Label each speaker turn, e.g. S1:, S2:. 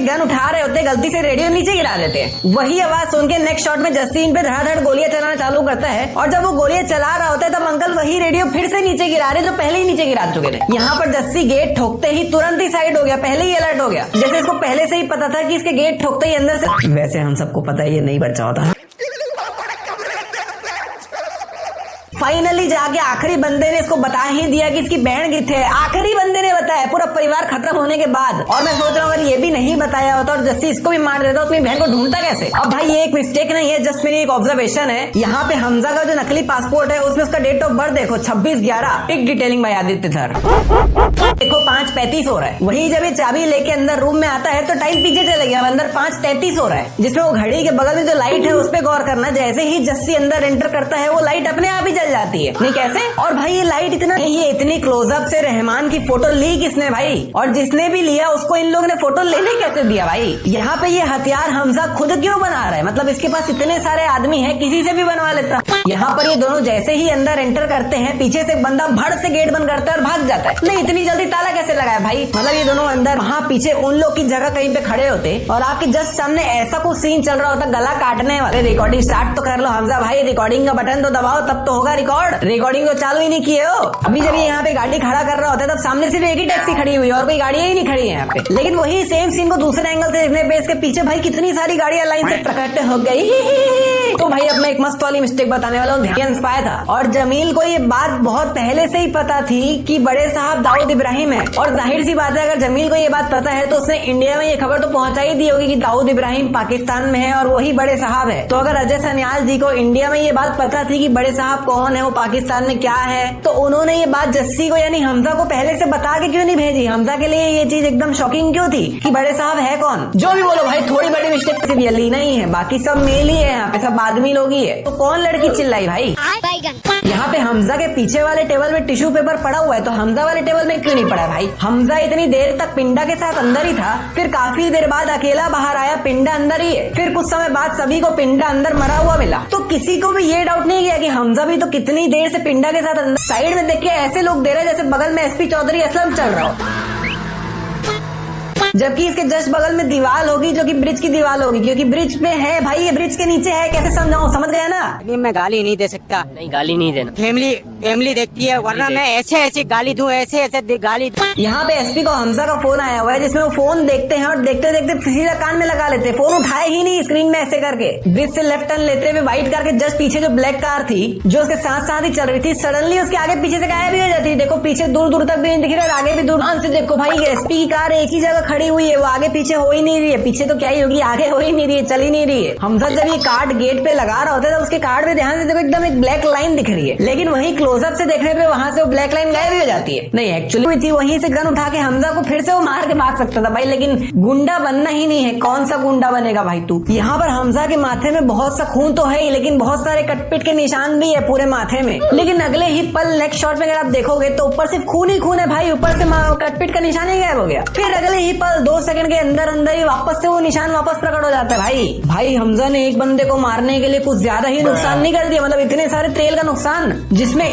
S1: Gun उठा रहे होते गलती से रेडियो नीचे गिरा देते हैं। वही आवाज सुन के नेक्स्ट शॉट में जस्सी इन पे धड़ाधड़ गोलियां चलाना चालू करता है और जब वो गोलियां चला रहा होता है तब अंकल वही रेडियो फिर से नीचे गिरा रहे जो पहले ही नीचे गिरा चुके थे। यहाँ पर जस्सी गेट ठोकते ही तुरंत ही साइड हो गया, पहले ही अलर्ट हो गया, जैसे इसको पहले से ही पता था कि इसके गेट ठोकते ही अंदर से। वैसे हम सबको पता है ये नहीं बचा होता। फाइनली जाके आखिरी बंदे ने इसको बता ही दिया कि इसकी बहन किथे है। आखिरी बंदे ने बताया पूरा परिवार खत्म होने के बाद। और मैं सोच रहा हूँ अगर ये भी नहीं बताया होता और जस्सी इसको भी मार देता तो अपनी बहन को ढूंढता कैसे। अब भाई ये एक मिस्टेक नहीं है, जस्ट मेरी एक ऑब्जर्वेशन है। यहाँ पे हमजा का जो नकली पासपोर्ट है उसमें उसका डेट ऑफ बर्थ देखो 26/11। एक डिटेलिंग भाई आदित्य सर देखो 5:35 हो रहा है। वही जब ये चाबी लेके अंदर रूम में आता है तो टाइम पीछे चले गया, अंदर 5:33 हो रहा है, जिसमें वो घड़ी के बगल में जो लाइट है उस पर गौर करना। जैसे ही जस्सी अंदर एंटर करता है वो लाइट अपने आप ही जल जाती है। नहीं कैसे? और भाई ये लाइट इतनी क्लोजअप से रहमान की फोटो ली किसने भाई? और जिसने भी लिया उसको इन लोगों ने फोटो लेने कैसे दिया भाई? यहाँ पे ये हथियार हमजा खुद क्यों बना रहा है? मतलब इसके पास इतने सारे आदमी हैं, किसी से भी बनवा लेता। यहाँ पर ये दोनों जैसे ही अंदर एंटर करते हैं पीछे से बंदा भड़ से गेट बंद करता है और भाग जाता है। नहीं इतनी जल्दी ताला कैसे लगाया भाई? मतलब ये दोनों अंदर वहाँ पीछे उन लोग की जगह कहीं पे खड़े होते और आपके जस्ट सामने ऐसा कुछ सीन चल रहा होता गला काटने वाले। रिकॉर्डिंग स्टार्ट तो कर लो हमजा भाई, रिकॉर्डिंग का बटन तो दबाओ तब तो होगा रिकॉर्डिंग तो चालू ही नहीं किए हो। अभी जब ये यहाँ पे गाड़ी खड़ा कर रहा होता है तब सामने सिर्फ एक ही टैक्सी खड़ी हुई है और कोई गाड़ियां ही नहीं खड़ी है यहाँ पे। लेकिन वही सेम सीन को दूसरे एंगल से देखने पे इसके पीछे भाई कितनी सारी गाड़ियां लाइन से प्रकट हो गई। तो भाई अब मैं एक मस्त वाली मिस्टेक बताने वाला हूँ, ध्यान पाया था। और जमील को ये बात बहुत पहले से ही पता थी कि बड़े साहब दाऊद इब्राहिम है। और जाहिर सी बात है अगर जमील को ये बात पता है तो उसने इंडिया में ये खबर तो पहुंचा ही दी होगी कि दाऊद इब्राहिम पाकिस्तान में है और वही बड़े साहब है। तो अगर अजय सन्याल जी को इंडिया में ये बात पता थी कि बड़े साहब कौन है, वो पाकिस्तान में क्या है, तो उन्होंने ये बात जस्सी को यानी हमजा को पहले से बता के क्यों नहीं भेजी? हमजा के लिए ये चीज एकदम शॉकिंग क्यों थी कि बड़े साहब है कौन? जो भी बोलो भाई थोड़ी बड़ी मिस्टेक सिर्फ लीना ही है, बाकी सब मेल ही है, यहाँ पे सब आदमी लोग ही है। तो कौन लड़की चिल्लाई भाई? यहाँ पे हमजा के पीछे वाले टेबल में टिश्यू पेपर पड़ा हुआ है तो हमजा वाले टेबल में क्यों नहीं पड़ा भाई? हमजा इतनी देर तक पिंडा के साथ अंदर ही था, फिर काफी देर बाद अकेला बाहर आया, पिंडा अंदर ही है, फिर कुछ समय बाद सभी को पिंडा अंदर मरा हुआ मिला। तो किसी को भी ये डाउट नहीं किया कि हमजा भी तो कितनी देर से पिंडा के साथ अंदर। साइड में देखिए ऐसे लोग दे रहे जैसे बगल में SP चौधरी असलम चल रहा हो, जबकि इसके जस्ट बगल में दीवार होगी जो कि ब्रिज की दीवार होगी, क्योंकि ब्रिज पे है भाई, ये ब्रिज के नीचे है। कैसे समझाऊं, समझ गया ना?
S2: अभी मैं गाली नहीं दे सकता।
S3: नहीं गाली नहीं देना,
S2: फैमिली देखती है, वरना मैं ऐसे गाली दूं, ऐसे गाली।
S1: यहाँ पे SP को हमजा का फोन आया हुआ है जिसमें वो फोन देखते हैं और देखते देखते सीधा कान में लगा लेते हैं, फोन उठाए ही नहीं स्क्रीन में ऐसे करके। ब्रिज से लेफ्ट टर्न लेते हुए वाइट कार के जस्ट पीछे जो ब्लैक कार थी जो उसके साथ साथ ही चल रही थी, सडनली उसके आगे पीछे से गायब भी हो जाती है। देखो पीछे दूर दूर तक भी नहीं दिख रहा है, आगे भी दूर से देखो भाई SP की कार एक ही जगह खड़ी हुई है, वो आगे पीछे हो ही नहीं रही है। पीछे तो क्या ही होगी, आगे हो ही नहीं रही है, चल ही नहीं रही है। हमजा जब ये कार्ड गेट पे लगा रहा होता है तो उसके कार्ड पे ध्यान से देखो एकदम एक ब्लैक लाइन दिख रही है, लेकिन वही क्लोजअप से देखने पे वहां से वो ब्लैक लाइन गायब हो जाती है। नहीं एक्चुअली थी वहीं से गन उठा के हमजा को फिर से वो मार के भाग सकता था भाई, लेकिन गुंडा बनना ही नहीं है। कौन सा गुंडा बनेगा भाई तू? यहाँ पर हमजा के माथे में बहुत सा खून तो है ही, लेकिन बहुत सारे कटपिट के निशान भी है पूरे माथे में। लेकिन अगले ही पल नेक्स्ट शॉट में अगर आप देखोगे तो ऊपर सिर्फ खून ही खून है भाई, ऊपर से कटपिट का निशान ही गायब हो गया। फिर अगले ही पल 2 सेकंड के अंदर ही वापस से वो निशान वापस प्रकट हो जाता है भाई हमजा ने एक बंदे को मारने के लिए कुछ ज्यादा ही नुकसान नहीं कर दिया, मतलब इतने सारे तेल का नुकसान जिसमें